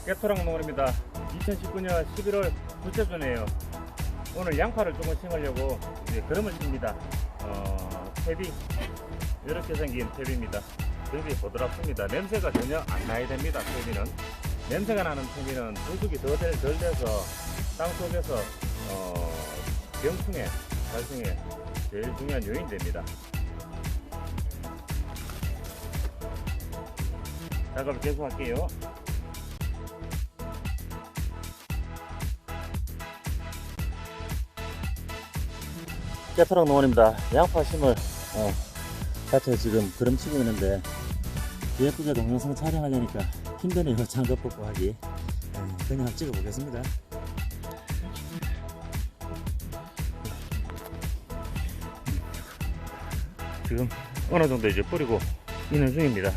깨토랑 농원입니다. 2019년 11월 둘째 주네요. 오늘 양파를 조금 심으려고 이제 거름을 칩니다. 퇴비, 이렇게 생긴 퇴비입니다. 퇴비 보드랍습니다. 냄새가 전혀 안 나야 됩니다. 퇴비는 냄새가 나는 퇴비는 부숙이 덜 돼서 땅 속에서 병충해 발생에 제일 중요한 요인이 됩니다. 작업을 계속할게요. 깨토랑 농원입니다. 양파 심을 밭에 지금 거름치고 있는데 예쁘게 동영상 촬영하려니까 힘드네요. 장갑 벗고 하기. 그냥 한번 찍어 보겠습니다. 지금 어느 정도 이제 뿌리고 있는 중입니다.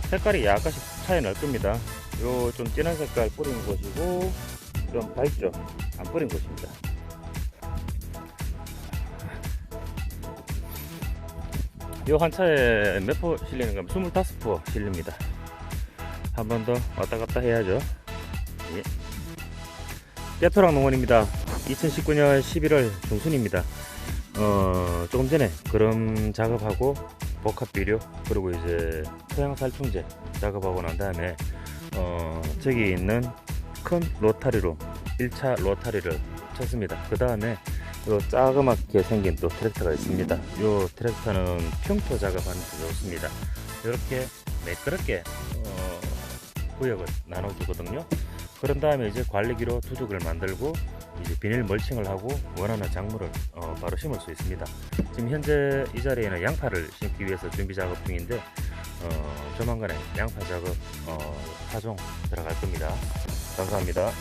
색깔이 약간씩 차이 날 겁니다. 요 좀 진한 색깔 뿌린 곳이고 좀 밝죠? 안 뿌린 곳입니다. 요 한 차에 몇 포 실리는 건 25포 실립니다. 한 번 더 왔다 갔다 해야죠. 예. 깨토랑 농원입니다. 2019년 11월 중순입니다. 조금 전에 거름 작업하고 복합 비료 그리고 이제 토양 살충제 작업하고 난 다음에 저기 있는 큰 로타리로 1차 로타리를 쳤습니다. 그 다음에 요 자그맣게 생긴 또 트랙터가 있습니다. 요 트랙터는 평토 작업하는 데 좋습니다. 이렇게 매끄럽게 구역을 나눠주거든요. 그런 다음에 이제 관리기로 두둑을 만들고 이제 비닐 멀칭을 하고 원하는 작물을 바로 심을 수 있습니다. 지금 현재 이 자리에는 양파를 심기 위해서 준비 작업 중인데 조만간에 양파 작업 파종 들어갈 겁니다. 감사합니다.